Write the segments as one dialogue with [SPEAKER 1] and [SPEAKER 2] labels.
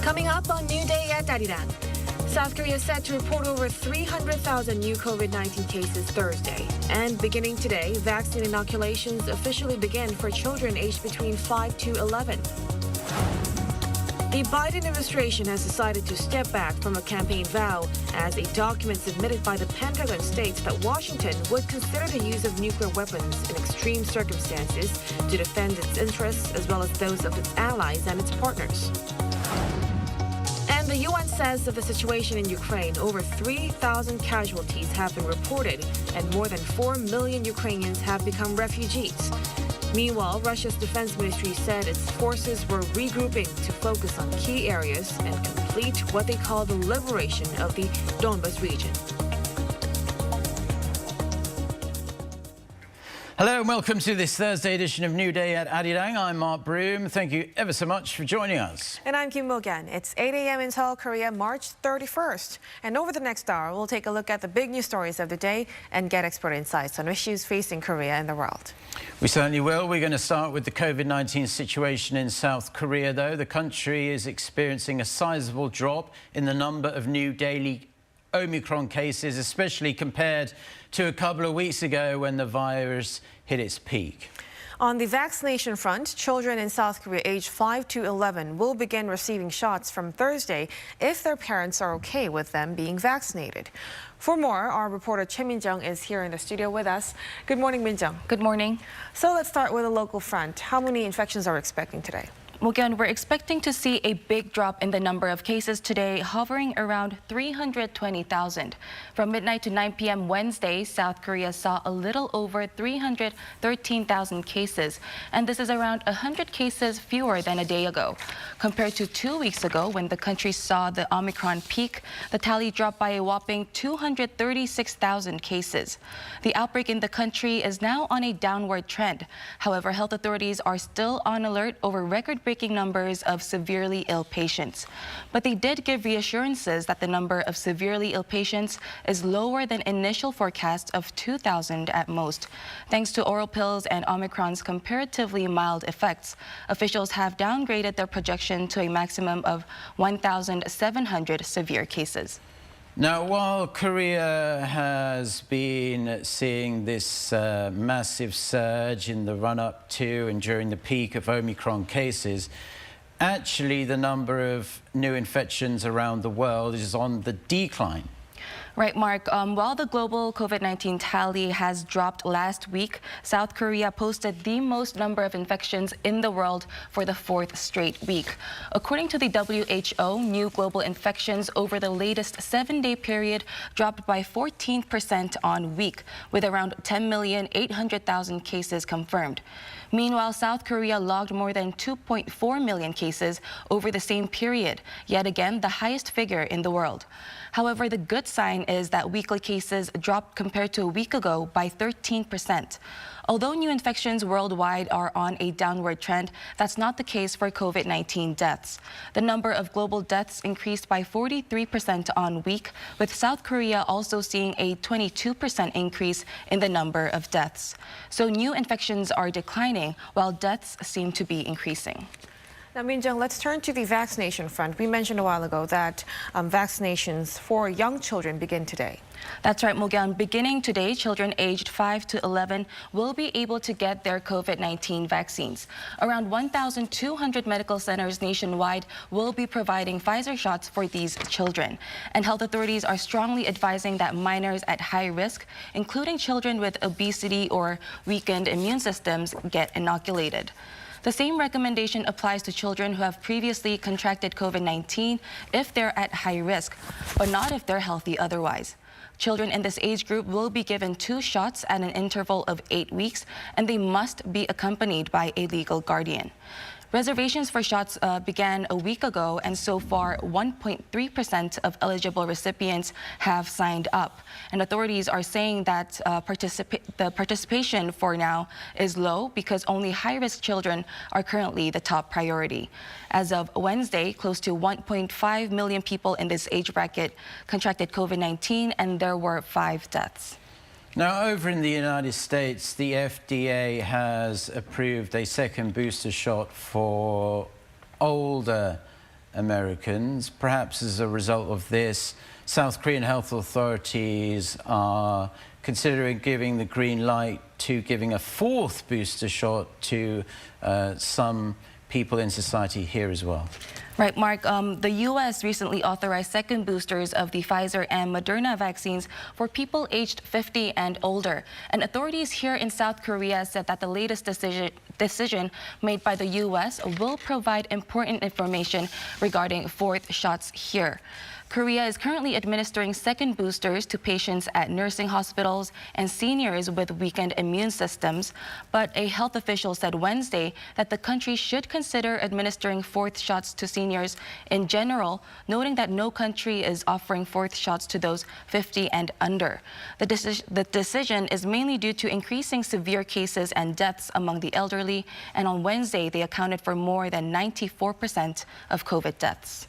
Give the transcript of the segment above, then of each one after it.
[SPEAKER 1] Coming up on New Day at Arirang. South Korea is set to report over 300,000 new COVID-19 cases Thursday. And beginning today, vaccine inoculations officially begin for children aged between 5 to 11. The Biden administration has decided to step back from a campaign vow as a document submitted by the Pentagon states that Washington would consider the use of nuclear weapons in extreme circumstances to defend its interests as well as those of its allies and its partners. And the UN says of the situation in Ukraine, over 3,000 casualties have been reported and more than 4 million Ukrainians have become refugees. Meanwhile, Russia's defense ministry said its forces were regrouping to focus on key areas and complete what they call the liberation of the Donbas region.
[SPEAKER 2] Hello and welcome to this Thursday edition of New Day at Arirang. I'm Mark Broom. Thank you ever so much for joining us.
[SPEAKER 1] And I'm Kim Mo-gan. It's 8 a.m. in Seoul, Korea, March 31st. And over the next hour, we'll take a look at the big news stories of the day and get expert insights on issues facing Korea and the world.
[SPEAKER 2] We certainly will. We're going to start with the COVID-19 situation in South Korea, though. The country is experiencing a sizable drop in the number of new daily Omicron cases, especially compared to a couple of weeks ago when the virus hit its peak.
[SPEAKER 1] On the vaccination front, children in South Korea aged 5 to 11 will begin receiving shots from Thursday if their parents are okay with them being vaccinated. For more, our reporter Choi Min-jung is here in the studio with us. Good morning, Min-jung.
[SPEAKER 3] Good morning.
[SPEAKER 1] So let's start with the local front. How many infections are we expecting today?
[SPEAKER 3] Well, again, we're expecting to see a big drop in the number of cases today, hovering around 320,000. From midnight to 9 p.m. Wednesday, South Korea saw a little over 313,000 cases, and this is around 100 cases fewer than a day ago. Compared to 2 weeks ago, when the country saw the Omicron peak, the tally dropped by a whopping 236,000 cases. The outbreak in the country is now on a downward trend. However, health authorities are still on alert over record-breaking numbers of severely ill patients. But they did give reassurances that the number of severely ill patients is lower than initial forecasts of 2,000 at most. Thanks to oral pills and Omicron's comparatively mild effects, officials have downgraded their projection to a maximum of 1,700 severe cases.
[SPEAKER 2] Now, while Korea has been seeing this massive surge in the run-up to and during the peak of Omicron cases, actually the number of new infections around the world is on the decline.
[SPEAKER 3] Right, Mark. While the global COVID-19 tally has dropped last week, South Korea posted the most number of infections in the world for the fourth straight week. According to the WHO, new global infections over the latest 7-day period dropped by 14% on week, with around 10,800,000 cases confirmed. Meanwhile, South Korea logged more than 2.4 million cases over the same period, yet again the highest figure in the world. However, the good sign is that weekly cases dropped compared to a week ago by 13%. Although new infections worldwide are on a downward trend, that's not the case for COVID-19 deaths. The number of global deaths increased by 43% on week, with South Korea also seeing a 22% increase in the number of deaths. So new infections are declining while deaths seem to be increasing.
[SPEAKER 1] Now, Min-jung, let's turn to the vaccination front. We mentioned a while ago that vaccinations for young children begin today.
[SPEAKER 3] That's right, Mo-gan. Beginning today, children aged 5 to 11 will be able to get their COVID-19 vaccines. Around 1,200 medical centers nationwide will be providing Pfizer shots for these children. And health authorities are strongly advising that minors at high risk, including children with obesity or weakened immune systems, get inoculated. The same recommendation applies to children who have previously contracted COVID-19 if they're at high risk, but not if they're healthy otherwise. Children in this age group will be given 2 shots at an interval of 8 weeks, and they must be accompanied by a legal guardian. Reservations for shots began a week ago, and so far 1.3% of eligible recipients have signed up. And authorities are saying that the participation for now is low because only high-risk children are currently the top priority. As of Wednesday, close to 1.5 million people in this age bracket contracted COVID-19, and there were 5 deaths.
[SPEAKER 2] Now, over in the United States, the FDA has approved a second booster shot for older Americans. Perhaps as a result of this, South Korean health authorities are considering giving the green light to giving a fourth booster shot to some people in society here as well.
[SPEAKER 3] Right, Mark. The U.S. recently authorized second boosters of the Pfizer and Moderna vaccines for people aged 50 and older. And authorities here in South Korea said that the latest decision made by the U.S. will provide important information regarding fourth shots here. Korea is currently administering second boosters to patients at nursing hospitals and seniors with weakened immune systems. But a health official said Wednesday that the country should consider administering fourth shots to seniors in general, noting that no country is offering fourth shots to those 50 and under. The decision is mainly due to increasing severe cases and deaths among the elderly, and on Wednesday they accounted for more than 94% of COVID deaths.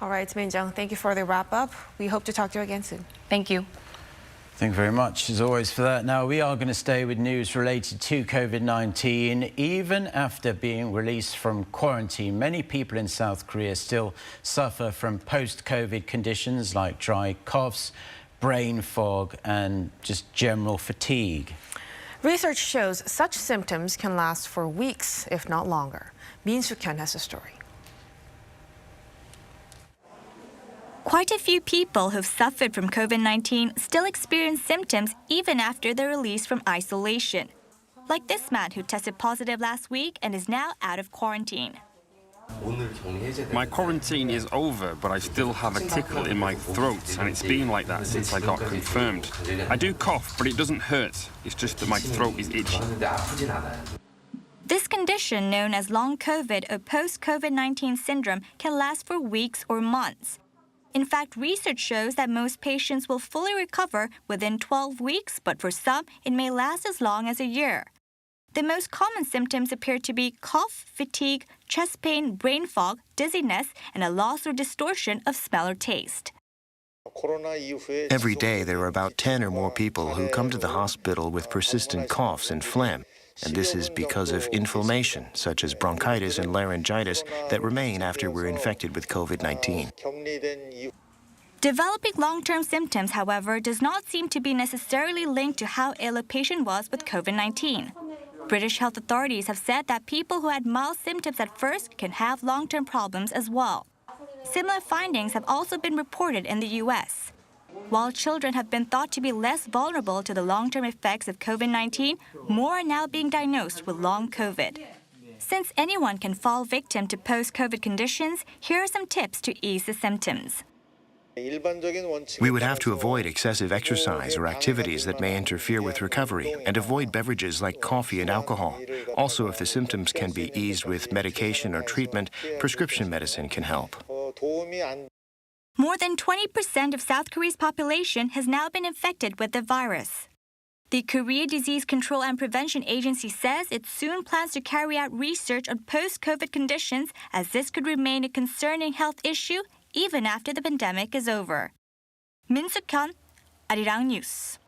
[SPEAKER 1] All right, Min-jung, thank you for the wrap-up. We hope to talk to you again soon.
[SPEAKER 3] Thank you.
[SPEAKER 2] Thank you very much, as always, for that. Now, we are going to stay with news related to COVID-19. Even after being released from quarantine, many people in South Korea still suffer from post-COVID conditions like dry coughs, brain fog, and just general fatigue.
[SPEAKER 1] Research shows such symptoms can last for weeks, if not longer. Min Soo-kyun has a story.
[SPEAKER 4] Quite a few people who've suffered from COVID-19 still experience symptoms even after their release from isolation. Like this man who tested positive last week and is now out of quarantine.
[SPEAKER 5] My quarantine is over, but I still have a tickle in my throat, and it's been like that since I got confirmed. I do cough, but it doesn't hurt. It's just that my throat is itchy.
[SPEAKER 4] This condition, known as long COVID or post-COVID-19 syndrome, can last for weeks or months. In fact, research shows that most patients will fully recover within 12 weeks, but for some, it may last as long as a year. The most common symptoms appear to be cough, fatigue, chest pain, brain fog, dizziness, and a loss or distortion of smell or taste.
[SPEAKER 6] Every day, there are about 10 or more people who come to the hospital with persistent coughs and phlegm. And this is because of inflammation, such as bronchitis and laryngitis, that remain after we're infected with COVID-19.
[SPEAKER 4] Developing long-term symptoms, however, does not seem to be necessarily linked to how ill a patient was with COVID-19. British health authorities have said that people who had mild symptoms at first can have long-term problems as well. Similar findings have also been reported in the U.S. While children have been thought to be less vulnerable to the long-term effects of COVID-19, more are now being diagnosed with long COVID. Since anyone can fall victim to post-COVID conditions, here are some tips to ease the symptoms.
[SPEAKER 6] We would have to avoid excessive exercise or activities that may interfere with recovery and avoid beverages like coffee and alcohol. Also, if the symptoms can be eased with medication or treatment, prescription medicine can help.
[SPEAKER 4] More than 20% of South Korea's population has now been infected with the virus. The Korea Disease Control and Prevention Agency says it soon plans to carry out research on post-COVID conditions, as this could remain a concerning health issue even after the pandemic is over. Min Soo-kyun, Arirang News.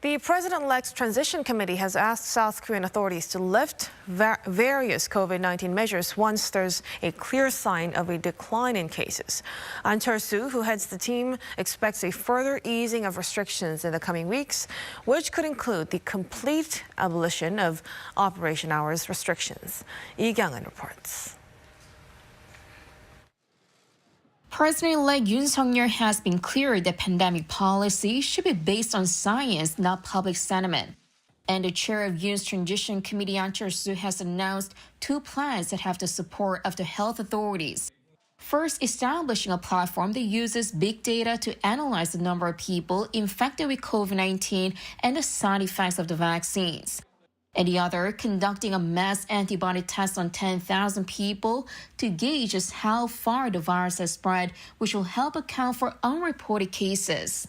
[SPEAKER 1] The President-elects Transition Committee has asked South Korean authorities to lift various COVID-19 measures once there's a clear sign of a decline in cases. An Chol-soo, who heads the team, expects a further easing of restrictions in the coming weeks, which could include the complete abolition of operation hours restrictions. Lee Kyung-in reports.
[SPEAKER 7] President-elect Yoon Suk-yeol has been clear that pandemic policy should be based on science, not public sentiment. And the chair of Yoon's Transition Committee, An Chol-soo, has announced two plans that have the support of the health authorities. First, establishing a platform that uses big data to analyze the number of people infected with COVID-19 and the side effects of the vaccines. And the other, conducting a mass antibody test on 10,000 people to gauge just how far the virus has spread, which will help account for unreported cases.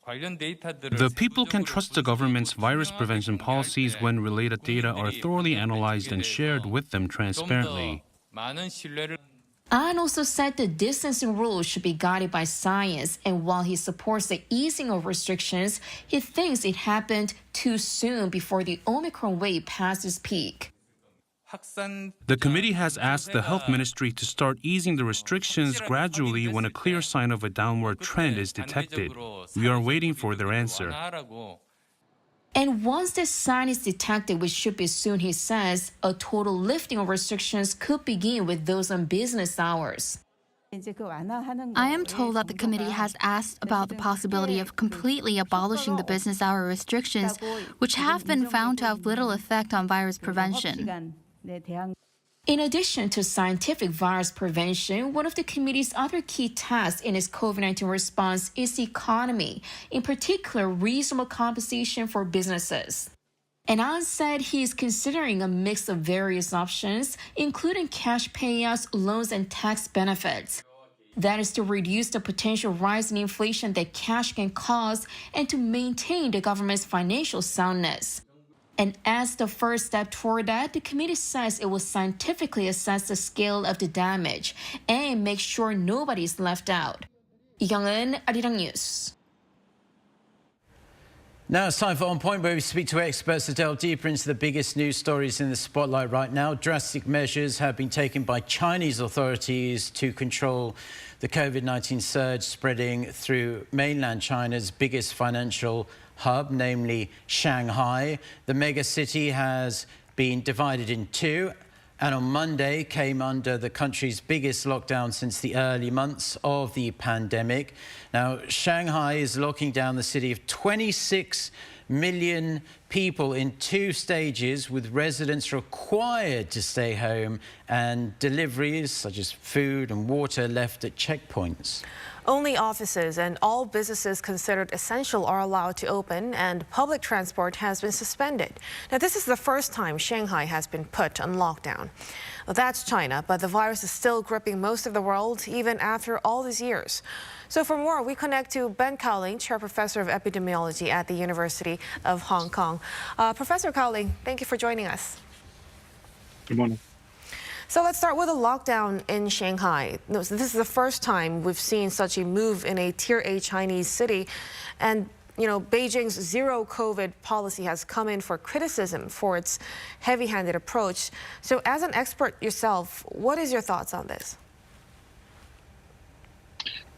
[SPEAKER 8] The people can trust the government's virus prevention policies when related data are thoroughly analyzed and shared with them transparently.
[SPEAKER 7] An also said the distancing rules should be guided by science, and while he supports the easing of restrictions, he thinks it happened too soon before the Omicron wave passed its peak.
[SPEAKER 8] The committee has asked the health ministry to start easing the restrictions gradually when a clear sign of a downward trend is detected. We are waiting for their answer.
[SPEAKER 7] And once this sign is detected, which should be soon, he says, a total lifting of restrictions could begin with those on business hours.
[SPEAKER 9] I am told that the committee has asked about the possibility of completely abolishing the business hour restrictions, which have been found to have little effect on virus prevention.
[SPEAKER 7] In addition to scientific virus prevention, one of the committee's other key tasks in its COVID-19 response is the economy, in particular reasonable compensation for businesses. And An said he is considering a mix of various options, including cash payouts, loans, and tax benefits. That is to reduce the potential rise in inflation that cash can cause and to maintain the government's financial soundness. And as the first step toward that, the committee says it will scientifically assess the scale of the damage and make sure nobody is left out. Lee Kyung-eun, Arirang News.
[SPEAKER 2] Now it's time for On Point, where we speak to experts to delve deeper into the biggest news stories in the spotlight right now. Drastic measures have been taken by Chinese authorities to control the COVID-19 surge spreading through mainland China's biggest financial hub, namely Shanghai. The mega city has been divided in two, and on Monday came under the country's biggest lockdown since the early months of the pandemic. Now, Shanghai is locking down the city of 26 million people in two stages, with residents required to stay home and deliveries such as food and water left at checkpoints.
[SPEAKER 1] Only offices and all businesses considered essential are allowed to open, and public transport has been suspended. Now, this is the first time Shanghai has been put on lockdown. Well, that's China, but the virus is still gripping most of the world, even after all these years. So for more, we connect to Ben Cowling, Chair Professor of Epidemiology at the University of Hong Kong. Professor Cowling, thank you for joining us.
[SPEAKER 10] Good morning.
[SPEAKER 1] So let's start with a lockdown in Shanghai. This is the first time we've seen such a move in a Tier A Chinese city. And, you know, Beijing's zero COVID policy has come in for criticism for its heavy-handed approach. So as an expert yourself, what is your thoughts on this?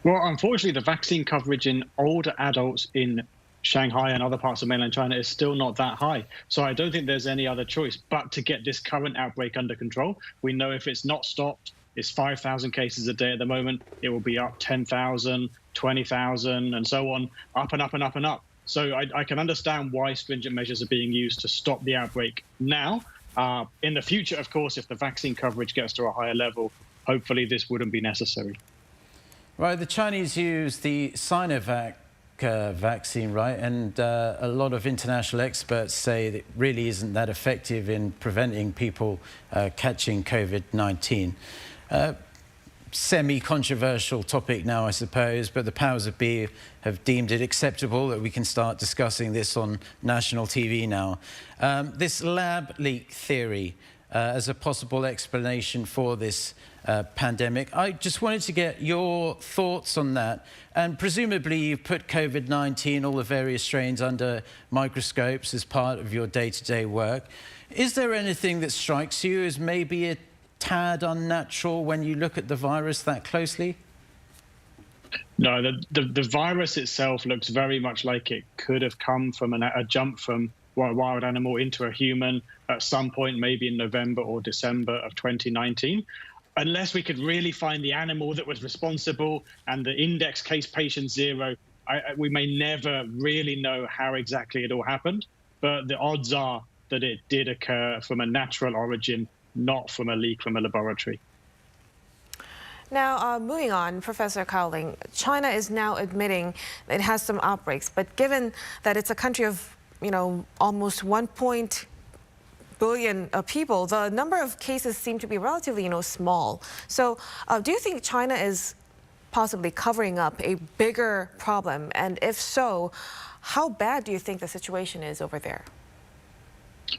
[SPEAKER 10] Well, unfortunately, the vaccine coverage in older adults in Shanghai and other parts of mainland China is still not that high. So I don't think there's any other choice but to get this current outbreak under control. We know if it's not stopped, it's 5,000 cases a day at the moment. It will be up 10,000, 20,000, and so on, up and up and up and up. So I can understand why stringent measures are being used to stop the outbreak now. In the future, of course, if the vaccine coverage gets to a higher level, hopefully this wouldn't be necessary.
[SPEAKER 2] Right, the Chinese use the Sinovac vaccine, right? And a lot of international experts say that it really isn't that effective in preventing people catching COVID-19. Semi-controversial topic now, I suppose, but the powers that be have deemed it acceptable that we can start discussing this on national TV now. This lab leak theory as a possible explanation for this pandemic. I just wanted to get your thoughts on that. And presumably you've put COVID-19, all the various strains, under microscopes as part of your day-to-day work. Is there anything that strikes you as maybe a tad unnatural when you look at the virus that closely?
[SPEAKER 10] No, the virus itself looks very much like it could have come from a jump from a wild animal into a human at some point, maybe in November or December of 2019. Unless we could really find the animal that was responsible and the index case patient 0, we may never really know how exactly it all happened. But the odds are that it did occur from a natural origin, not from a leak from a laboratory.
[SPEAKER 1] Now, moving on, Professor Cowling, China is now admitting it has some outbreaks, but given that it's a country of, you know, almost 1 billion people, the number of cases seem to be relatively, small. So do you think China is possibly covering up a bigger problem? And if so, how bad do you think the situation is over there?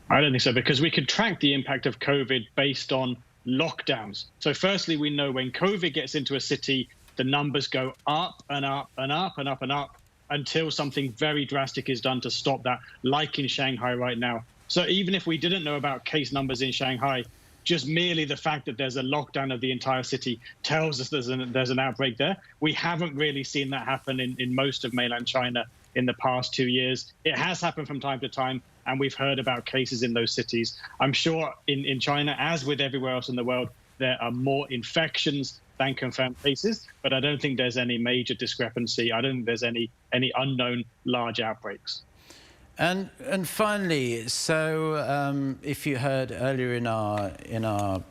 [SPEAKER 10] I don't think so, because we could track the impact of COVID based on lockdowns. So firstly, we know when COVID gets into a city, the numbers go up and up and up and up and up until something very drastic is done to stop that, like in Shanghai right now. So even if we didn't know about case numbers in Shanghai, just merely the fact that there's a lockdown of the entire city tells us there's an outbreak there. We haven't really seen that happen in most of mainland China in the past 2 years. It has happened from time to time, and we've heard about cases in those cities. I'm sure in China, as with everywhere else in the world, there are more infections than confirmed cases, but I don't think there's any major discrepancy. I don't think there's any unknown large outbreaks.
[SPEAKER 2] And finally, so if you heard earlier in our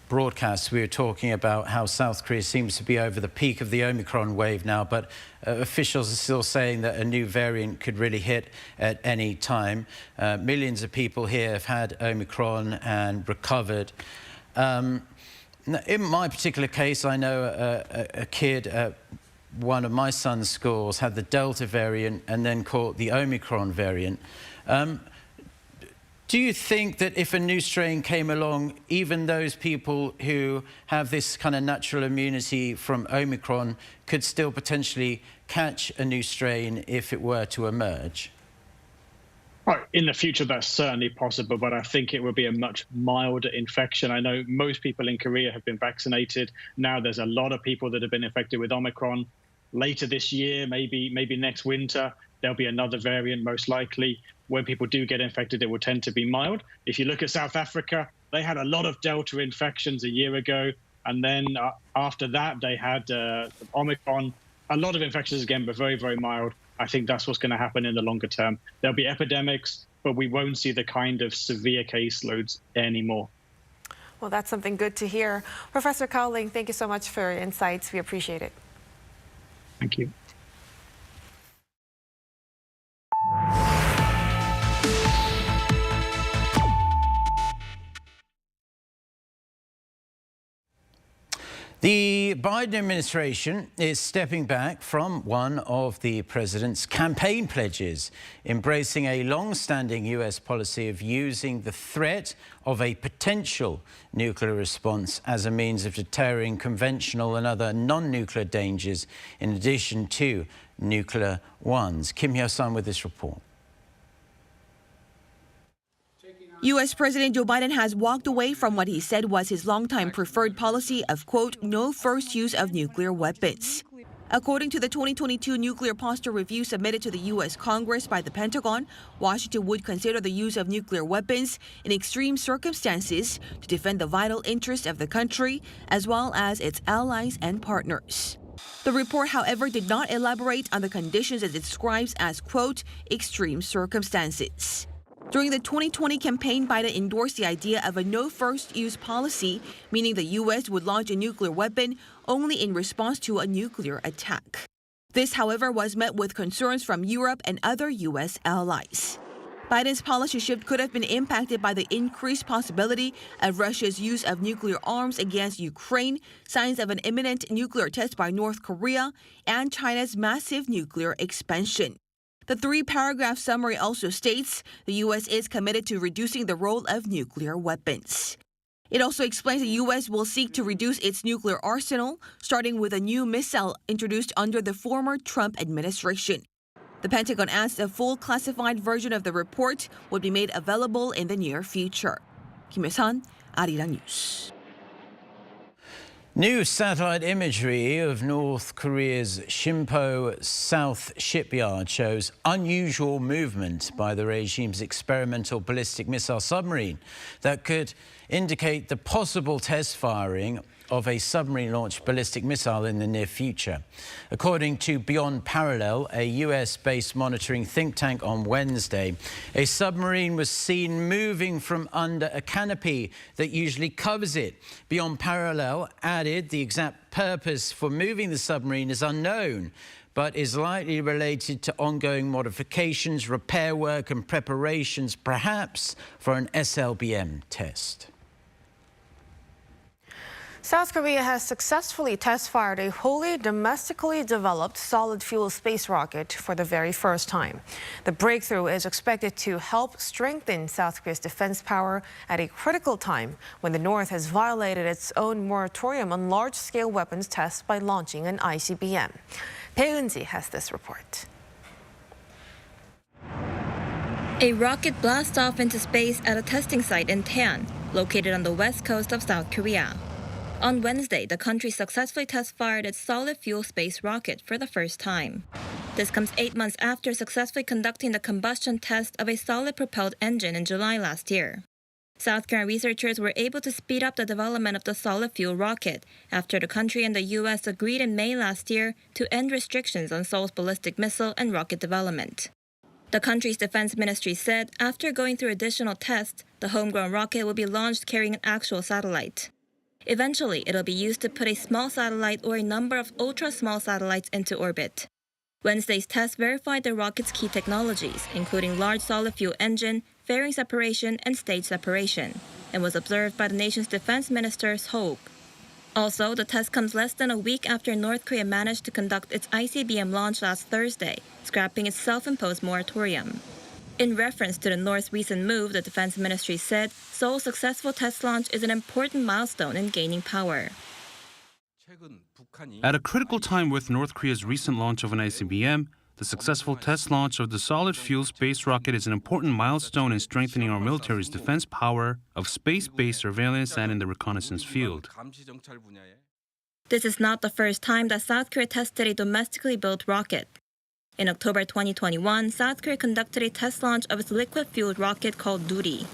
[SPEAKER 2] broadcast, we were talking about how South Korea seems to be over the peak of the Omicron wave now, but officials are still saying that a new variant could really hit at any time. Millions of people here have had Omicron and recovered. In my particular case, I know a kid at one of my son's schools had the Delta variant and then caught the Omicron variant. Do you think that if a new strain came along, even those people who have this kind of natural immunity from Omicron could still potentially catch a new strain if it were to emerge?
[SPEAKER 10] Well, in the future, that's certainly possible, but I think it will be a much milder infection. I know most people in Korea have been vaccinated. Now there's a lot of people that have been infected with Omicron. Later this year, maybe next winter, there'll be another variant, most likely. When people do get infected, it will tend to be mild. If you look at South Africa, they had a lot of Delta infections a year ago. And then after that, they had Omicron, a lot of infections again, but very, very mild. I think that's what's going to happen in the longer term. There'll be epidemics, but we won't see the kind of severe caseloads anymore.
[SPEAKER 1] Well, that's something good to hear. Professor Cowling, thank you so much for your insights. We appreciate it.
[SPEAKER 10] Thank you.
[SPEAKER 2] The Biden administration is stepping back from one of the president's campaign pledges, embracing a long-standing U.S. policy of using the threat of a potential nuclear response as a means of deterring conventional and other non-nuclear dangers, in addition to nuclear ones. Kim Hyo-sun with this report.
[SPEAKER 11] U.S. President Joe Biden has walked away from what he said was his longtime preferred policy of, quote, no first use of nuclear weapons. According to the 2022 Nuclear Posture Review submitted to the U.S. Congress by the Pentagon, Washington would consider the use of nuclear weapons in extreme circumstances to defend the vital interests of the country, as well as its allies and partners. The report, however, did not elaborate on the conditions it describes as, quote, extreme circumstances. During the 2020 campaign, Biden endorsed the idea of a no first use policy, meaning the U.S. would launch a nuclear weapon only in response to a nuclear attack. This, however, was met with concerns from Europe and other U.S. allies. Biden's policy shift could have been impacted by the increased possibility of Russia's use of nuclear arms against Ukraine, signs of an imminent nuclear test by North Korea, and China's massive nuclear expansion. The three-paragraph summary also states the U.S. is committed to reducing the role of nuclear weapons. It also explains the U.S. will seek to reduce its nuclear arsenal, starting with a new missile introduced under the former Trump administration. The Pentagon adds a full classified version of the report would be made available in the near future. Kim Hyo-sun, Arirang News.
[SPEAKER 2] New satellite imagery of North Korea's Sinpo South Shipyard shows unusual movement by the regime's experimental ballistic missile submarine that could indicate the possible test firing of a submarine-launched ballistic missile in the near future. According to Beyond Parallel, a US-based monitoring think tank on Wednesday, a submarine was seen moving from under a canopy that usually covers it. Beyond Parallel added the exact purpose for moving the submarine is unknown, but is likely related to ongoing modifications, repair work and preparations, perhaps for an SLBM test.
[SPEAKER 1] South Korea has successfully test-fired a wholly domestically developed solid-fuel space rocket for the very first time. The breakthrough is expected to help strengthen South Korea's defense power at a critical time when the North has violated its own moratorium on large-scale weapons tests by launching an ICBM. Bae Eun-ji has this report.
[SPEAKER 4] A rocket blasts off into space at a testing site in Taean. located on the west coast of South Korea. On Wednesday, the country successfully test-fired its solid-fuel space rocket for the first time. This comes 8 months after successfully conducting the combustion test of a solid-propelled engine in July last year. South Korean researchers were able to speed up the development of the solid-fuel rocket after the country and the U.S. agreed in May last year to end restrictions on Seoul's ballistic missile and rocket development. The country's defense ministry said after going through additional tests, the homegrown rocket will be launched carrying an actual satellite. Eventually, it'll be used to put a small satellite or a number of ultra-small satellites into orbit. Wednesday's test verified the rocket's key technologies, including large solid-fuel engine, fairing separation, and stage separation, and was observed by the nation's defense minister, Seok. Also, the test comes less than a week after North Korea managed to conduct its ICBM launch last Thursday, scrapping its self-imposed moratorium. In reference to the North's recent move, the defense ministry said Seoul's successful test launch is an important milestone in gaining power.
[SPEAKER 8] At a critical time with North Korea's recent launch of an ICBM, the successful test launch of the solid-fuel space rocket is an important milestone in strengthening our military's defense power of space-based surveillance and in the reconnaissance field.
[SPEAKER 4] This is not the first time that South Korea tested a domestically built rocket. In October 2021, South Korea conducted a test launch of its liquid-fueled rocket called Duri.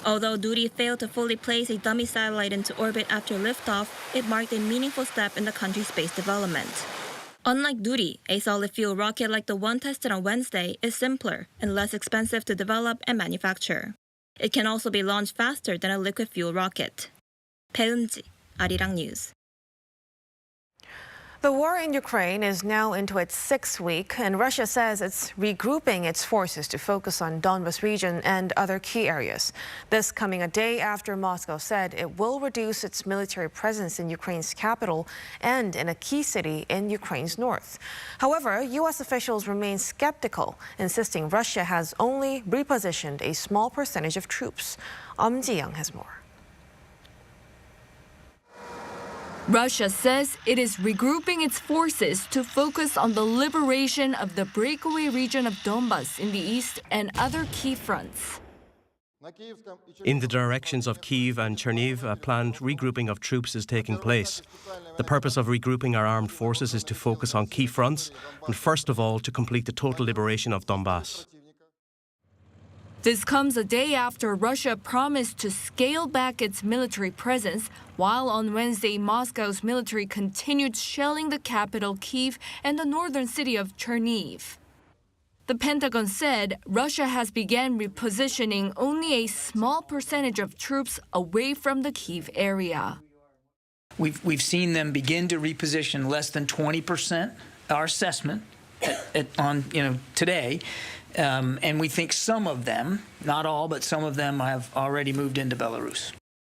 [SPEAKER 4] Although Duri failed to fully place a dummy satellite into orbit after liftoff, it marked a meaningful step in the country's space development. Unlike Duri, a solid-fuel rocket like the one tested on Wednesday is simpler and less expensive to develop and manufacture. It can also be launched faster than a liquid-fuel rocket. 배은지, Arirang News.
[SPEAKER 1] The war in Ukraine is now into its 6th week, and Russia says it's regrouping its forces to focus on Donbas region and other key areas. This coming a day after Moscow said it will reduce its military presence in Ukraine's capital and in a key city in Ukraine's north. However, U.S. officials remain skeptical, insisting Russia has only repositioned a small percentage of troops. Ji-young has more.
[SPEAKER 12] Russia says it is regrouping its forces to focus on the liberation of the breakaway region of Donbas in the east and other key fronts.
[SPEAKER 13] In the directions of Kyiv and Chernihiv, a planned regrouping of troops is taking place. The purpose of regrouping our armed forces is to focus on key fronts and, first of all, to complete the total liberation of Donbas.
[SPEAKER 12] This comes a day after Russia promised to scale back its military presence, while on Wednesday Moscow's military continued shelling the capital Kyiv and the northern city of Chernihiv. The Pentagon said Russia has begun repositioning only a small percentage of troops away from the Kyiv area.
[SPEAKER 14] We've seen them begin to reposition less than 20%, our assessment today. And we think some of them, not all, but some of them have already moved into Belarus.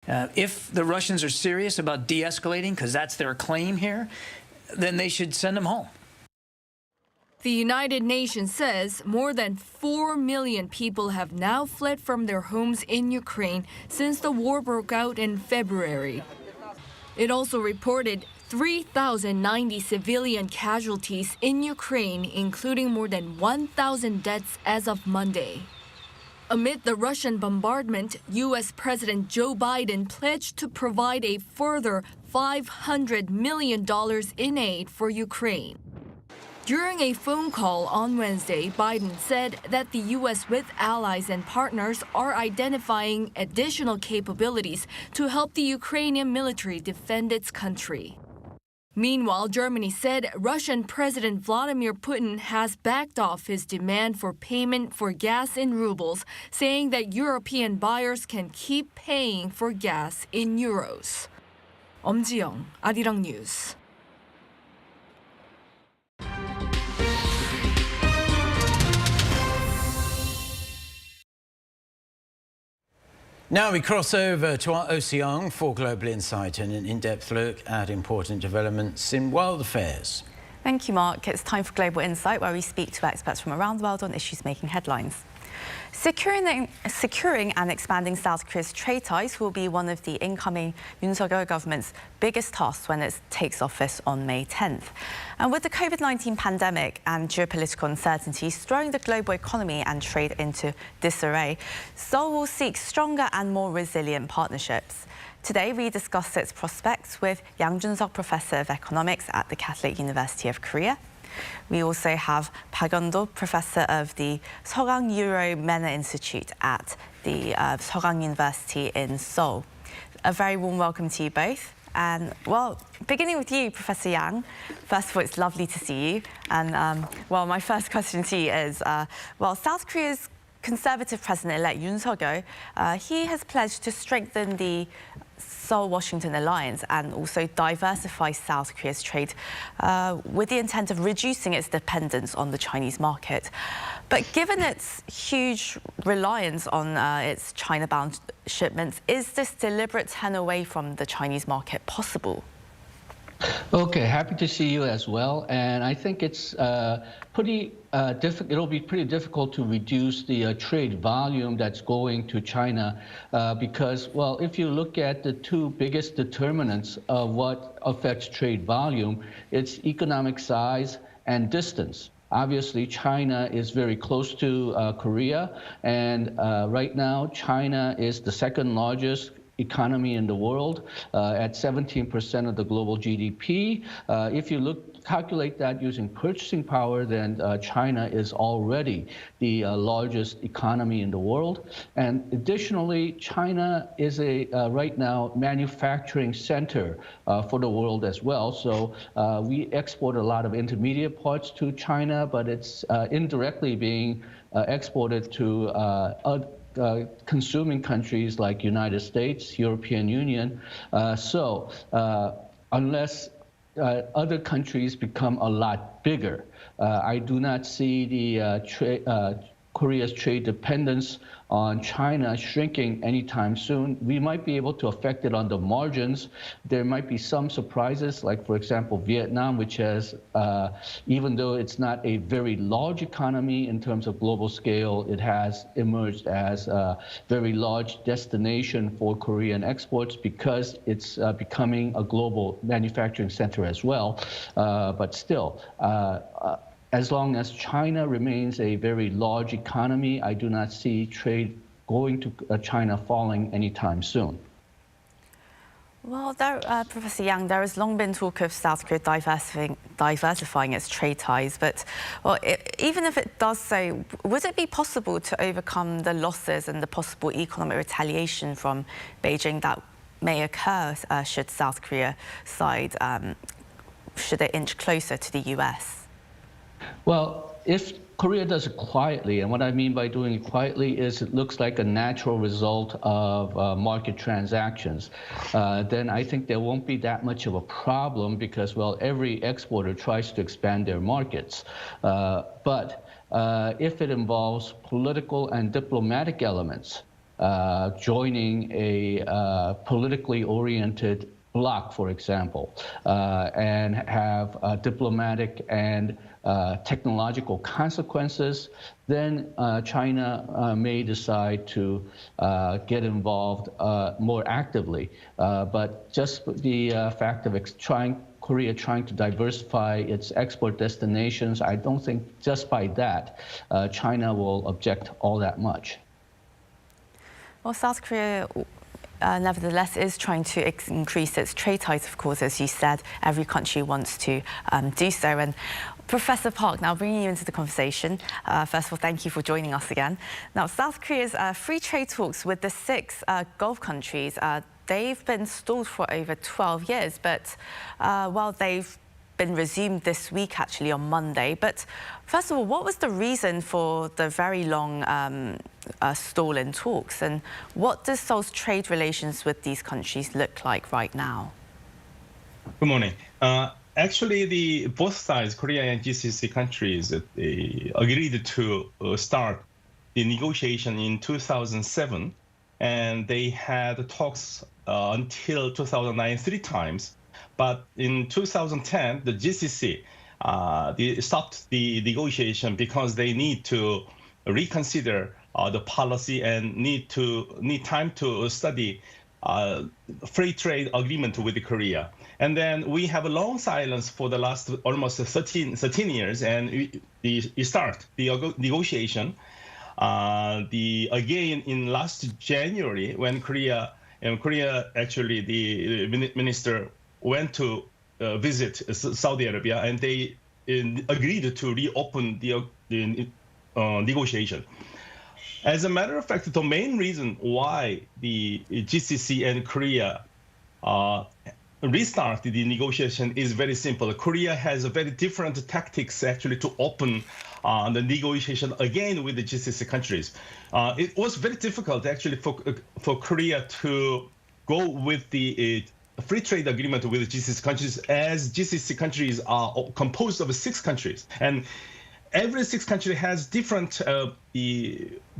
[SPEAKER 14] If the Russians are serious about de-escalating, because that's their claim here, then they should send them home.
[SPEAKER 12] The United Nations says more than 4 million people have now fled from their homes in Ukraine since the war broke out in February. It also reported 3,090 civilian casualties in Ukraine, including more than 1,000 deaths as of Monday. Amid the Russian bombardment, U.S. President Joe Biden pledged to provide a further $500 million in aid for Ukraine. During a phone call on Wednesday, Biden said that the U.S. with allies and partners are identifying additional capabilities to help the Ukrainian military defend its country. Meanwhile, Germany said Russian President Vladimir Putin has backed off his demand for payment for gas in rubles, saying that European buyers can keep paying for gas in euros. Ji-young, Arirang News.
[SPEAKER 2] Now we cross over to our Ocean for Global Insight and an in-depth look at important developments in world affairs.
[SPEAKER 15] Thank you, Mark. It's time for Global Insight, where we speak to experts from around the world on issues making headlines. Securing and expanding South Korea's trade ties will be one of the incoming Yoon Suk-yeol government's biggest tasks when it takes office on May 10th. And with the COVID-19 pandemic and geopolitical uncertainties throwing the global economy and trade into disarray, Seoul will seek stronger and more resilient partnerships. Today, we discuss its prospects with Yang Jun-seok, Professor of Economics at the Catholic University of Korea. We also have Park Yeon-do, Professor of the Seogang Euro MENA Institute at the Seogang University in Seoul. A very warm welcome to you both. And, well, beginning with you, Professor Yang, first of all, it's lovely to see you. And, well, my first question to you is, well, South Korea's Conservative President-elect Yoon Suk-yeol, he has pledged to strengthen the Seoul-Washington alliance and also diversify South Korea's trade with the intent of reducing its dependence on the Chinese market. But given its huge reliance on its China-bound shipments, is this deliberate turn away from the Chinese market possible?
[SPEAKER 16] Okay, happy to see you as well. And I think it's pretty difficult. It'll be pretty difficult to reduce the trade volume that's going to China because, well, if you look at the two biggest determinants of what affects trade volume, it's economic size and distance. Obviously, China is very close to Korea, and right now, China is the second largest economy in the world at 17% of the global GDP. If you calculate that using purchasing power, then China is already the largest economy in the world. And additionally, China is a right now manufacturing center for the world as well. So we export a lot of intermediate parts to China, but it's indirectly being exported to consuming countries like United States, European Union. So unless other countries become a lot bigger, I do not see the Korea's trade dependence on China shrinking anytime soon. We might be able to affect it on the margins. There might be some surprises, like, for example, Vietnam, which has, even though it's not a very large economy in terms of global scale, it has emerged as a very large destination for Korean exports because it's becoming a global manufacturing center as well. But still, as long as China remains a very large economy, I do not see trade going to China falling anytime soon.
[SPEAKER 15] Well, Professor Yang, there has long been talk of South Korea diversifying its trade ties, but well, even if it does so, would it be possible to overcome the losses and the possible economic retaliation from Beijing that may occur should South Korea side, should it inch closer to the US?
[SPEAKER 16] Well, if Korea does it quietly, and what I mean by doing it quietly is it looks like a natural result of market transactions, then I think there won't be that much of a problem because, well, every exporter tries to expand their markets. But if it involves political and diplomatic elements, joining a politically oriented bloc, for example, and have diplomatic and technological consequences, then China may decide to get involved more actively. But just the fact of Korea trying to diversify its export destinations, I don't think just by that China will object all that much.
[SPEAKER 15] Well, South Korea nevertheless is trying to increase its trade ties, of course, as you said. Every country wants to do so. And Professor Park, now bringing you into the conversation. First of all, thank you for joining us again. Now, South Korea's free trade talks with the 6 Gulf countries, they've been stalled for over 12 years, but while they've been resumed this week, actually, on Monday. But first of all, what was the reason for the very long stall in talks? And what does Seoul's trade relations with these countries look like right now?
[SPEAKER 17] Good morning. Actually, both sides, Korea and GCC countries, they agreed to start the negotiation in 2007. And they had talks until 2009 3 times. But in 2010, the GCC they stopped the negotiation because they need to reconsider the policy and need time to study free trade agreement with Korea. And then we have a long silence for the last almost 13 years, and we start the negotiation. Again in last January, when Korea actually the minister went to visit Saudi Arabia, and they agreed to reopen the negotiation. As a matter of fact, the main reason why the GCC and Korea restarted the negotiation is very simple. Korea has a very different tactics actually to open the negotiation again with the GCC countries. It was very difficult actually for Korea to go with the free trade agreement with the GCC countries, as GCC countries are composed of 6 countries. And every 6 country has different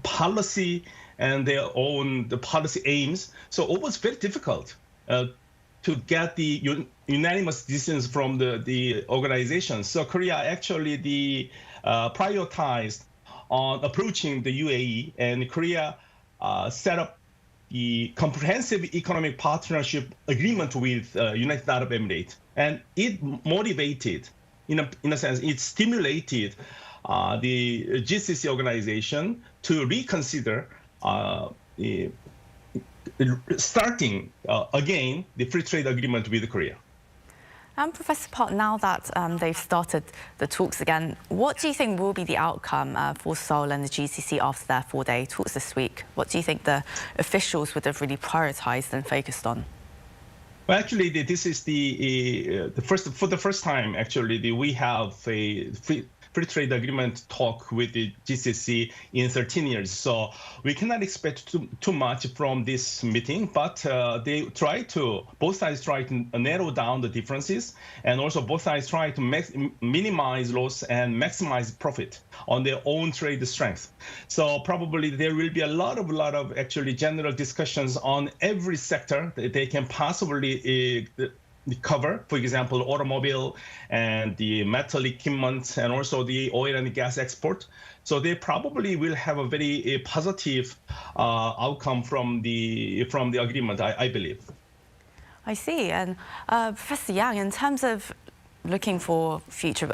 [SPEAKER 17] policy and their own policy aims. So it was very difficult to get the unanimous decisions from the organization. So Korea actually prioritized on approaching the UAE, and Korea set up the comprehensive economic partnership agreement with United Arab Emirates, and it motivated, in a sense, it stimulated the GCC organization to reconsider starting again the free trade agreement with Korea.
[SPEAKER 15] Professor Park, now that they've started the talks again, what do you think will be the outcome for Seoul and the GCC after their 4-day talks this week? What do you think the officials would have really prioritized and focused on?
[SPEAKER 17] Well, actually, this is for the first time. Actually, we have a free trade agreement talk with the GCC in 13 years. So we cannot expect too much from this meeting, but both sides try to narrow down the differences, and also both sides try to minimize loss and maximize profit on their own trade strength. So probably there will be a lot of actually general discussions on every sector that they can possibly cover, for example, automobile and the metal equipment, and also the oil and gas export. So they probably will have a very positive outcome from the agreement, I believe.
[SPEAKER 15] I see. And Professor Yang, in terms of looking for future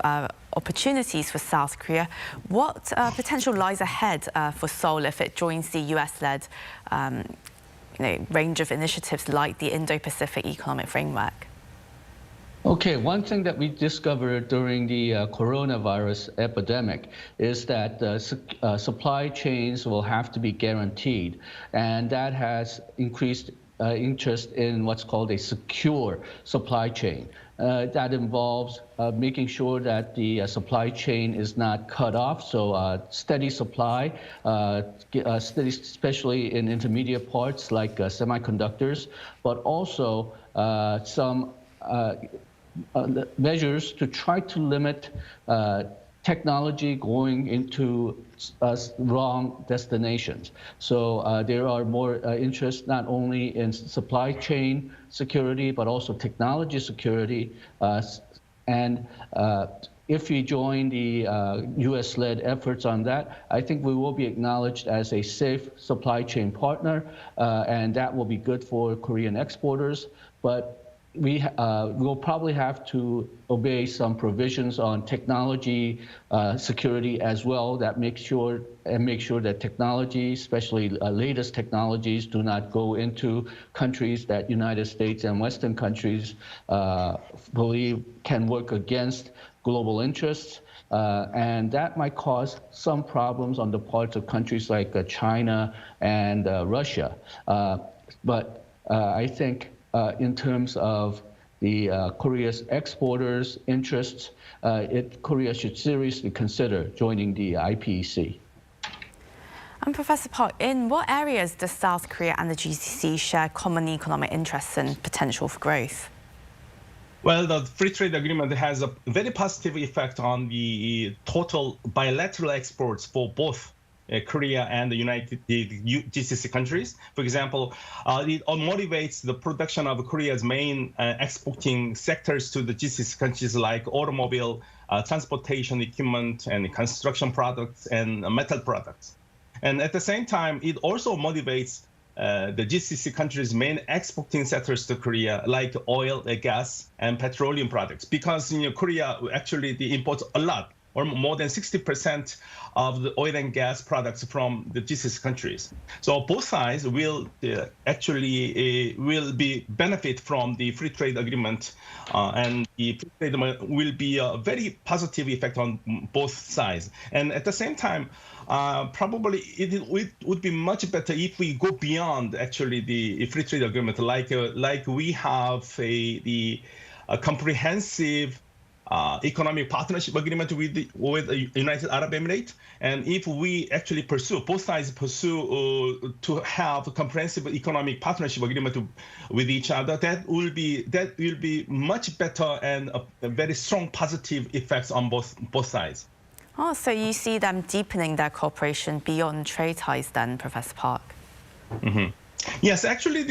[SPEAKER 15] opportunities for South Korea, what potential lies ahead for Seoul if it joins the US-led range of initiatives like the Indo-Pacific Economic Framework?
[SPEAKER 16] Okay, one thing that we discovered during the coronavirus epidemic is that supply chains will have to be guaranteed, and that has increased interest in what's called a secure supply chain. That involves making sure that the supply chain is not cut off, so steady supply, steady, especially in intermediate parts like semiconductors, but also some measures to try to limit technology going into wrong destinations. So there are more interest not only in supply chain security, but also technology security. And if we join the US-led efforts on that, I think we will be acknowledged as a safe supply chain partner, and that will be good for Korean exporters. But we will probably have to obey some provisions on technology security as well, that make sure that technology, especially latest technologies, do not go into countries that United States and Western countries believe can work against global interests. And that might cause some problems on the parts of countries like China and Russia. But I think in terms of the Korea's exporters' interests, Korea should seriously consider joining the IPEC.
[SPEAKER 15] And Professor Park, in what areas does South Korea and the GCC share common economic interests and potential for growth?
[SPEAKER 17] Well, the free trade agreement has a very positive effect on the total bilateral exports for both Korea and the GCC countries. For example, it motivates the production of Korea's main exporting sectors to the GCC countries like automobile, transportation equipment and construction products and metal products. And at the same time, it also motivates the GCC countries' main exporting sectors to Korea, like oil, gas, and petroleum products, because Korea actually imports a lot, or more than 60% of the oil and gas products from the GCC countries. So both sides will benefit from the free trade agreement, and the free trade agreement will be a very positive effect on both sides. And at the same time, probably it would be much better if we go beyond actually the free trade agreement, like we have a comprehensive economic partnership agreement with the United Arab Emirates, and if we actually both sides pursue to have a comprehensive economic partnership agreement with each other, that will be much better and a very strong positive effects on both sides.
[SPEAKER 15] Oh, so you see them deepening their cooperation beyond trade ties then, Professor Park?
[SPEAKER 17] Mm-hmm. Yes, actually,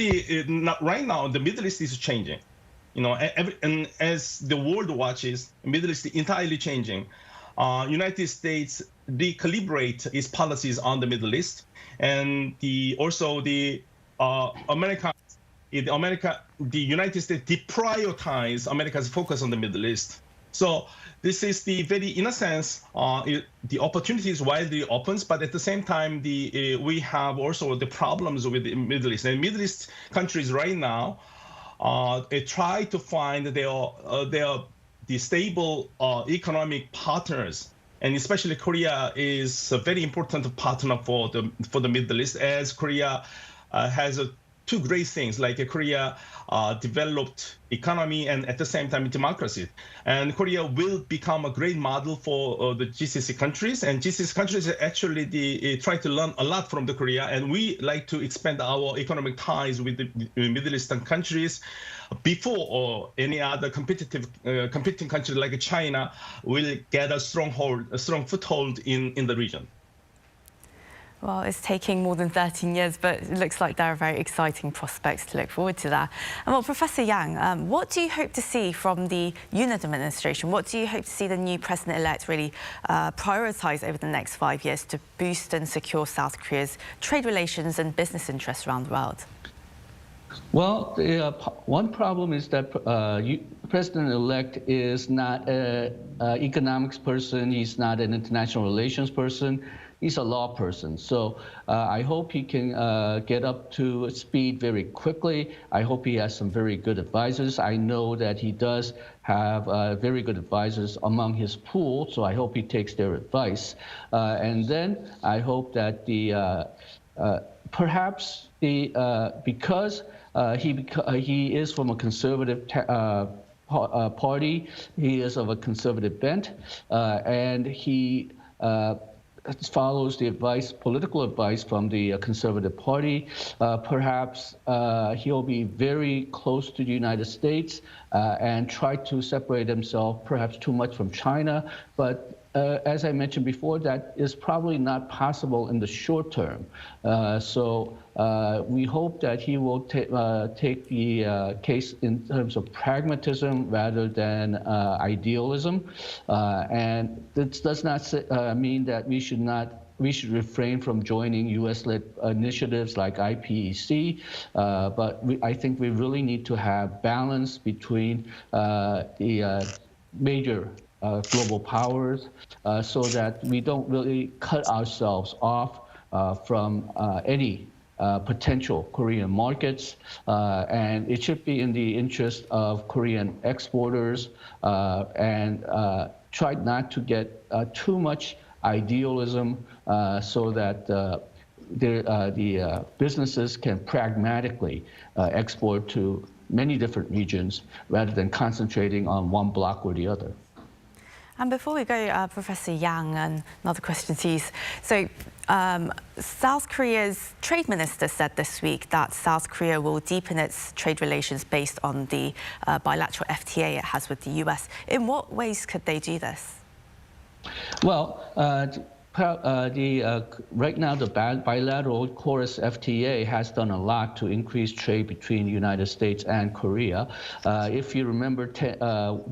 [SPEAKER 17] right now the Middle East is changing. And as the world watches, the Middle East is entirely changing. United States recalibrate its policies on the Middle East, and the United States deprioritize America's focus on the Middle East. So this is in a sense, the opportunities widely opens, but at the same time, we have also the problems with the Middle East. And Middle East countries right now, they try to find the stable economic partners, and especially Korea is a very important partner for the Middle East, as Korea has two great things, like Korea developed economy and at the same time democracy. And Korea will become a great model for the GCC countries. And GCC countries actually try to learn a lot from the Korea. And we like to expand our economic ties with the Middle Eastern countries before any other competing country like China will get a strong foothold in the region.
[SPEAKER 15] Well, it's taking more than 13 years, but it looks like there are very exciting prospects to look forward to that. And well, Professor Yang, what do you hope to see from the Yoon administration? What do you hope to see the new president-elect really prioritise over the next 5 years to boost and secure South Korea's trade relations and business interests around the world?
[SPEAKER 16] Well, one problem is that President-elect is not an economics person. He's not an international relations person. He's a law person. So I hope he can get up to speed very quickly. I hope he has some very good advisors. I know that he does have very good advisors among his pool, so I hope he takes their advice. And then I hope that perhaps because he is from a conservative party, he is of a conservative bent, and he follows the political advice from the Conservative Party. Perhaps he'll be very close to the United States and try to separate himself perhaps too much from China. But as I mentioned before, that is probably not possible in the short term. So we hope that he will take the case in terms of pragmatism rather than idealism. And this does not mean that we should refrain from joining U.S.-led initiatives like IPEC, but I think we really need to have balance between the major global powers so that we don't really cut ourselves off from any potential Korean markets. And it should be in the interest of Korean exporters and try not to get too much idealism so that the businesses can pragmatically export to many different regions rather than concentrating on one block or the other.
[SPEAKER 15] And before we go, Professor Yang, and another question to you. So South Korea's trade minister said this week that South Korea will deepen its trade relations based on the bilateral FTA it has with the US. In what ways could they do this?
[SPEAKER 16] Well, right now, the bilateral Chorus FTA has done a lot to increase trade between the United States and Korea. If you remember,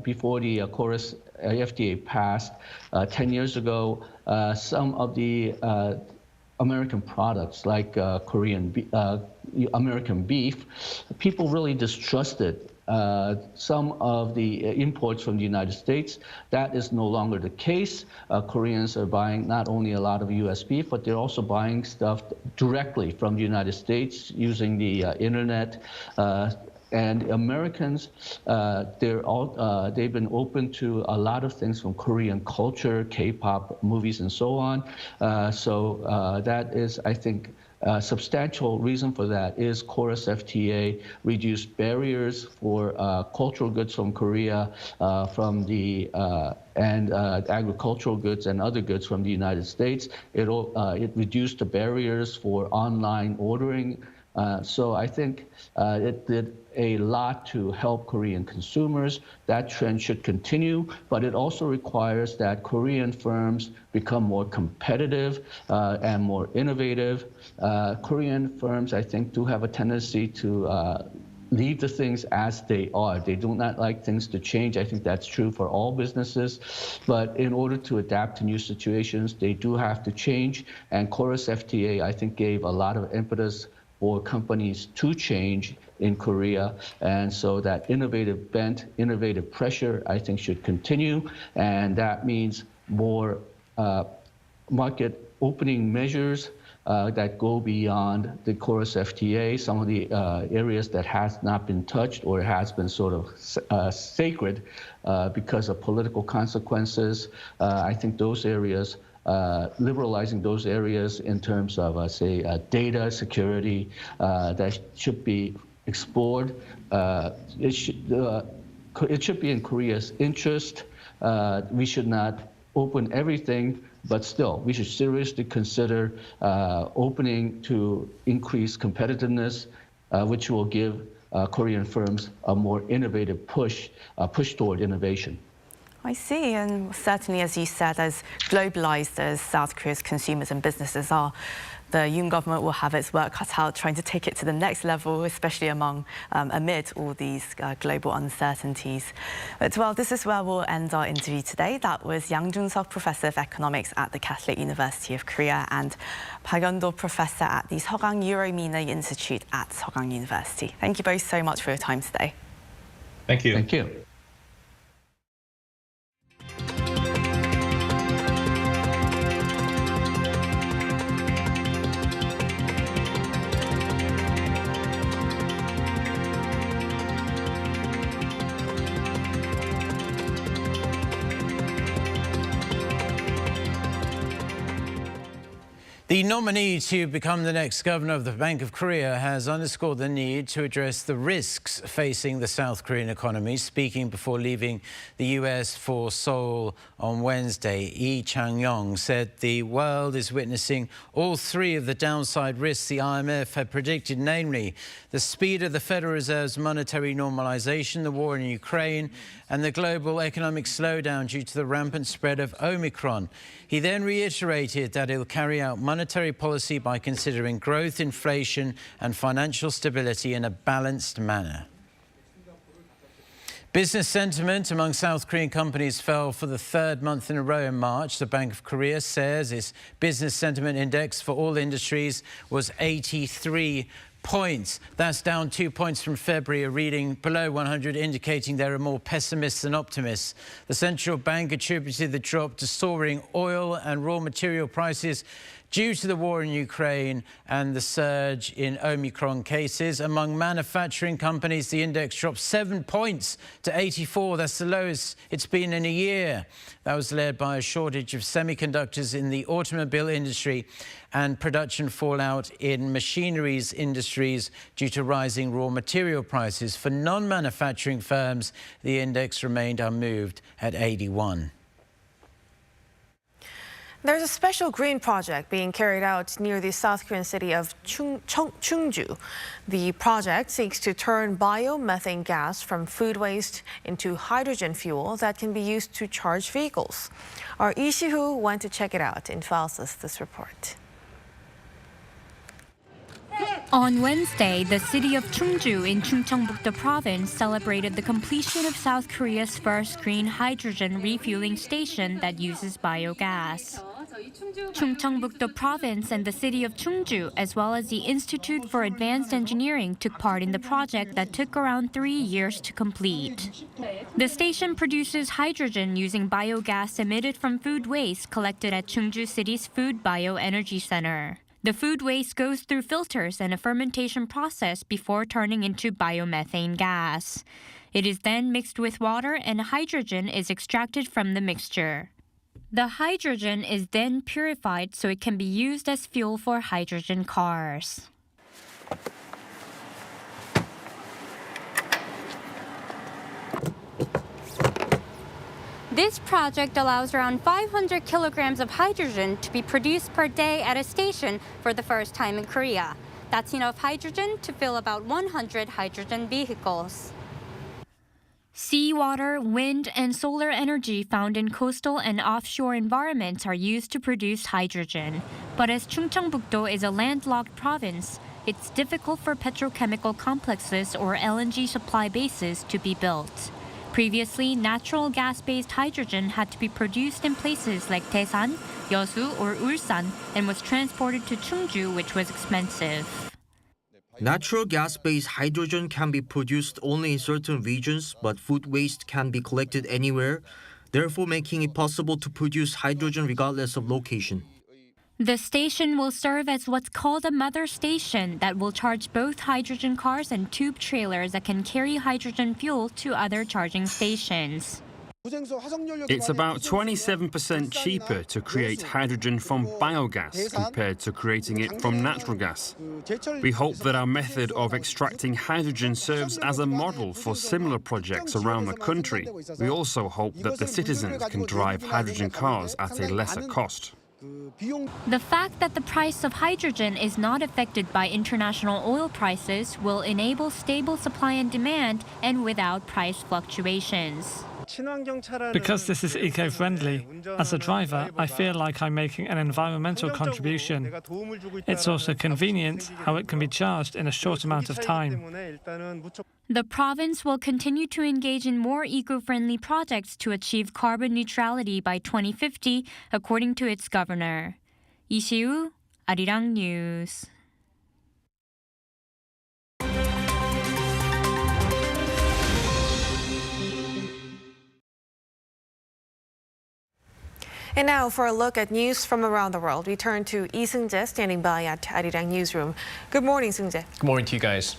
[SPEAKER 16] before the Chorus FTA passed 10 years ago, some of the American products like American beef, people really distrusted some of the imports from the United States. That is no longer the case. Koreans are buying not only a lot of U.S. beef, but they're also buying stuff directly from the United States using the internet. And Americans, they've been open to a lot of things from Korean culture, K-pop, movies, and so on. So that is, I think, a substantial reason for that is KORUS FTA reduced barriers for cultural goods from Korea, from the and agricultural goods and other goods from the United States. It reduced the barriers for online ordering. So I think it did a lot to help Korean consumers. That trend should continue, but it also requires that Korean firms become more competitive and more innovative. Korean firms, I think, do have a tendency to leave the things as they are. They do not like things to change. I think that's true for all businesses. But in order to adapt to new situations, they do have to change. And KORUS FTA, I think, gave a lot of impetus for companies to change in Korea. And so that innovative bent, innovative pressure, I think should continue. And that means more market opening measures that go beyond the KORUS FTA, some of the areas that has not been touched or has been sort of sacred because of political consequences. I think those areas, liberalizing those areas in terms of, say, data security, that should be explored. It should be in Korea's interest. We should not open everything, but still, we should seriously consider opening to increase competitiveness, which will give Korean firms a more innovative push toward innovation.
[SPEAKER 15] I see, and certainly, as you said, as globalized as South Korea's consumers and businesses are, the Yoon government will have its work cut out trying to take it to the next level, especially amid all these global uncertainties. But well, this is where we'll end our interview today. That was Yang Jun-seok, Professor of Economics at the Catholic University of Korea, and Park Yeon-do, Professor at the Seogang Euro-MENA Institute at Seogang University. Thank you both so much for your time today.
[SPEAKER 17] Thank you.
[SPEAKER 16] Thank you.
[SPEAKER 2] The nominee to become the next governor of the Bank of Korea has underscored the need to address the risks facing the South Korean economy. Speaking before leaving the U.S. for Seoul on Wednesday, Lee Chang-yong said the world is witnessing all three of the downside risks the IMF had predicted, namely the speed of the Federal Reserve's monetary normalization, the war in Ukraine, and the global economic slowdown due to the rampant spread of Omicron. He then reiterated that it will carry out monetary policy by considering growth, inflation, and financial stability in a balanced manner. Business sentiment among South Korean companies fell for the third month in a row in March. The Bank of Korea says its business sentiment index for all industries was 83 points. That's down 2 points from February, a reading below 100, indicating there are more pessimists than optimists. The central bank attributed the drop to soaring oil and raw material prices due to the war in Ukraine and the surge in Omicron cases. Among manufacturing companies, the index dropped 7 points to 84. That's the lowest it's been in a year. That was led by a shortage of semiconductors in the automobile industry and production fallout in machineries industries due to rising raw material prices. For non-manufacturing firms, the index remained unmoved at 81.
[SPEAKER 1] There's a special green project being carried out near the South Korean city of Chungju. The project seeks to turn biomethane gas from food waste into hydrogen fuel that can be used to charge vehicles. Our Lee Si-hoo went to check it out and files us this report.
[SPEAKER 18] On Wednesday, the city of Chungju in Chungcheongbuk-do province celebrated the completion of South Korea's first green hydrogen refueling station that uses biogas. Chungcheongbuk-do province and the city of Chungju, as well as the Institute for Advanced Engineering, took part in the project that took around 3 years to complete. The station produces hydrogen using biogas emitted from food waste collected at Chungju City's Food Bioenergy Center. The food waste goes through filters and a fermentation process before turning into biomethane gas. It is then mixed with water and hydrogen is extracted from the mixture. The hydrogen is then purified so it can be used as fuel for hydrogen cars. This project allows around 500 kilograms of hydrogen to be produced per day at a station for the first time in Korea. That's enough hydrogen to fill about 100 hydrogen vehicles. Seawater, wind, and solar energy found in coastal and offshore environments are used to produce hydrogen. But as Chungcheongbuk-do is a landlocked province, it's difficult for petrochemical complexes or LNG supply bases to be built. Previously, natural gas-based hydrogen had to be produced in places like Daesan, Yeosu, or Ulsan and was transported to Chungju, which was expensive.
[SPEAKER 19] Natural gas-based hydrogen can be produced only in certain regions, but food waste can be collected anywhere, therefore making it possible to produce hydrogen regardless of location.
[SPEAKER 18] The station will serve as what's called a mother station that will charge both hydrogen cars and tube trailers that can carry hydrogen fuel to other charging stations.
[SPEAKER 5] It's about 27% cheaper to create hydrogen from biogas compared to creating it from natural gas. We hope that our method of extracting hydrogen serves as a model for similar projects around the country. We also hope that the citizens can drive hydrogen cars at a lesser cost.
[SPEAKER 18] The fact that the price of hydrogen is not affected by international oil prices will enable stable supply and demand and without price fluctuations.
[SPEAKER 20] Because this is eco-friendly, as a driver, I feel like I'm making an environmental contribution. It's also convenient how it can be charged in a short amount of time.
[SPEAKER 18] The province will continue to engage in more eco-friendly projects to achieve carbon neutrality by 2050, according to its governor. Lee Si-woo, Arirang News.
[SPEAKER 1] And now for a look at news from around the world, we turn to Lee Seung-jae standing by at Arirang Newsroom. Good morning, Seung-jae.
[SPEAKER 21] Good morning to you guys.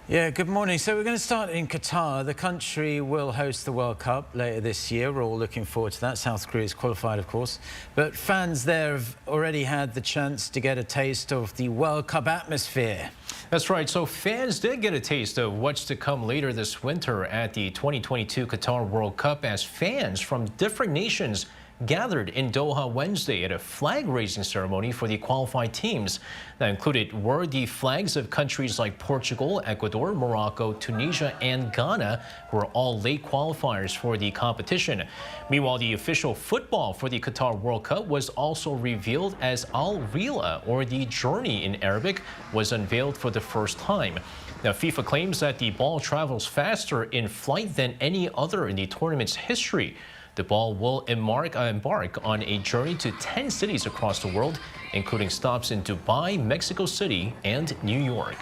[SPEAKER 2] Yeah, good morning. So we're going to start in Qatar. The country will host the World Cup later this year. We're all looking forward to that. South Korea is qualified, of course. But fans there have already had the chance to get a taste of the World Cup atmosphere.
[SPEAKER 21] That's right. So fans did get a taste of what's to come later this winter at the 2022 Qatar World Cup as fans from different nations gathered in Doha Wednesday at a flag-raising ceremony for the qualified teams. That included were the flags of countries like Portugal, Ecuador, Morocco, Tunisia, and Ghana, who are all late qualifiers for the competition. Meanwhile, the official football for the Qatar World Cup was also revealed as Al Rihla, or the Journey in Arabic, was unveiled for the first time. Now, FIFA claims that the ball travels faster in flight than any other in the tournament's history. The ball will embark on a journey to 10 cities across the world, including stops in Dubai, Mexico City, and New York.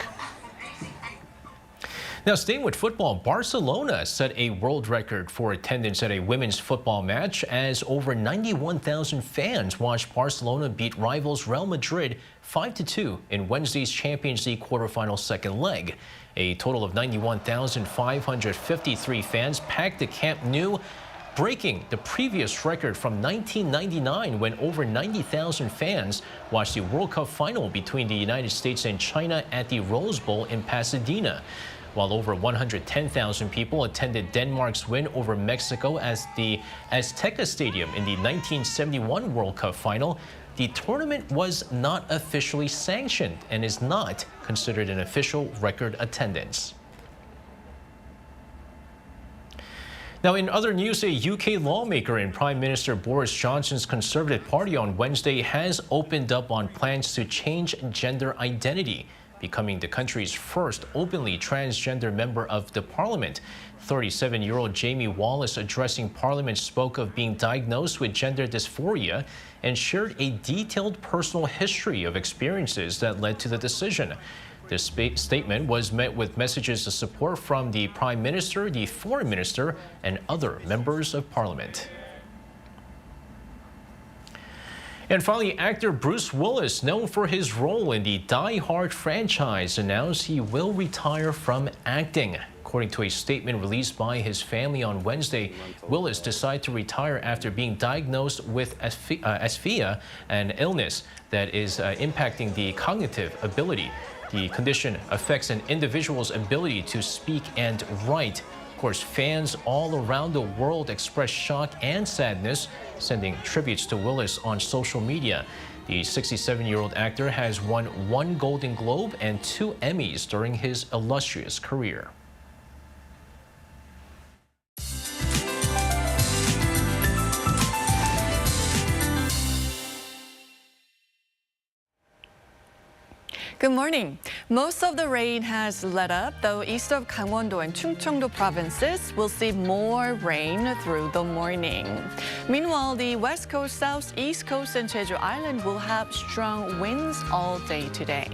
[SPEAKER 21] Now, staying with football, Barcelona set a world record for attendance at a women's football match as over 91,000 fans watched Barcelona beat rivals Real Madrid 5-2 in Wednesday's Champions League quarterfinal second leg. A total of 91,553 fans packed the Camp Nou, breaking the previous record from 1999 when over 90,000 fans watched the World Cup final between the United States and China at the Rose Bowl in Pasadena. While over 110,000 people attended Denmark's win over Mexico as the Azteca Stadium in the 1971 World Cup final, the tournament was not officially sanctioned and is not considered an official record attendance. Now, in other news, a UK lawmaker and Prime Minister Boris Johnson's Conservative Party on Wednesday has opened up on plans to change gender identity, becoming the country's first openly transgender member of the parliament. 37-year-old Jamie Wallace, addressing Parliament, spoke of being diagnosed with gender dysphoria and shared a detailed personal history of experiences that led to the decision. This statement was met with messages of support from the Prime Minister, the Foreign Minister, and other members of Parliament. And finally, actor Bruce Willis, known for his role in the Die Hard franchise, announced he will retire from acting. According to a statement released by his family on Wednesday, Willis decided to retire after being diagnosed with asphyxia, an illness that is impacting the cognitive ability. The condition affects an individual's ability to speak and write. Of course, fans all around the world expressed shock and sadness, sending tributes to Willis on social media. The 67-year-old actor has won 1 Golden Globe and 2 Emmys during his illustrious career.
[SPEAKER 3] Good morning. Most of the rain has let up, though east of Gangwon-do and Chungcheong-do provinces will see more rain through the morning. Meanwhile, the west coast, southeast coast, and Jeju Island will have strong winds all day today.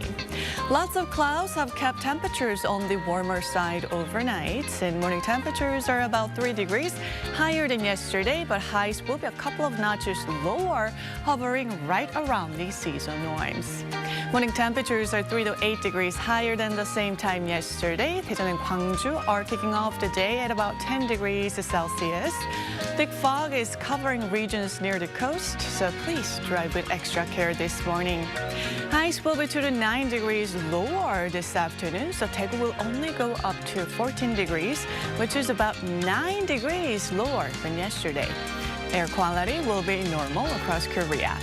[SPEAKER 3] Lots of clouds have kept temperatures on the warmer side overnight, and morning temperatures are about 3 degrees higher than yesterday, but highs will be a couple of notches lower, hovering right around the season norms. Morning temperatures are 3 to 8 degrees higher than the same time yesterday. Daejeon and Gwangju are kicking off the day at about 10 degrees Celsius. Thick fog is covering regions near the coast, so please drive with extra care this morning. Highs will be 2 to 9 degrees lower this afternoon, so Daegu will only go up to 14 degrees, which is about 9 degrees lower than yesterday. Air quality will be normal across Korea.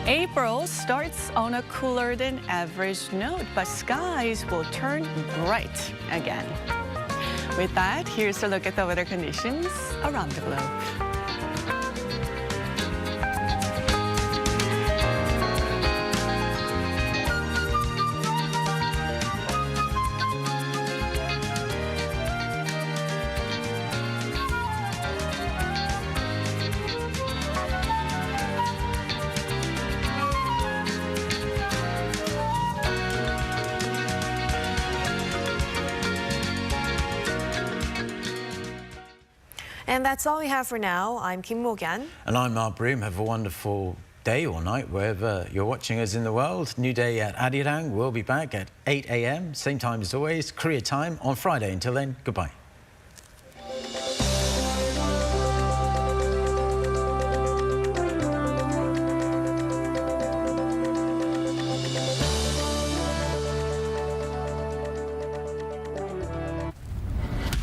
[SPEAKER 3] April starts on a cooler than average note, but skies will turn bright again. With that, here's a look at the weather conditions around the globe.
[SPEAKER 1] And that's all we have for now. I'm Kim Mo-gyan.
[SPEAKER 2] And I'm Mark Broom. Have a wonderful day or night, wherever you're watching us in the world. New day at Arirang. We'll be back at 8 a.m., same time as always, Korea time on Friday. Until then, goodbye.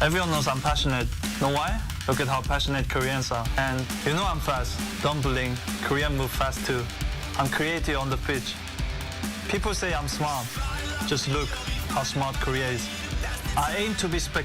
[SPEAKER 22] Everyone knows I'm passionate. Know why? Look at how passionate Koreans are. And you know I'm fast. Don't blink. Koreans move fast too. I'm creative on the pitch. People say I'm smart. Just look how smart Korea is. I aim to be spectacular.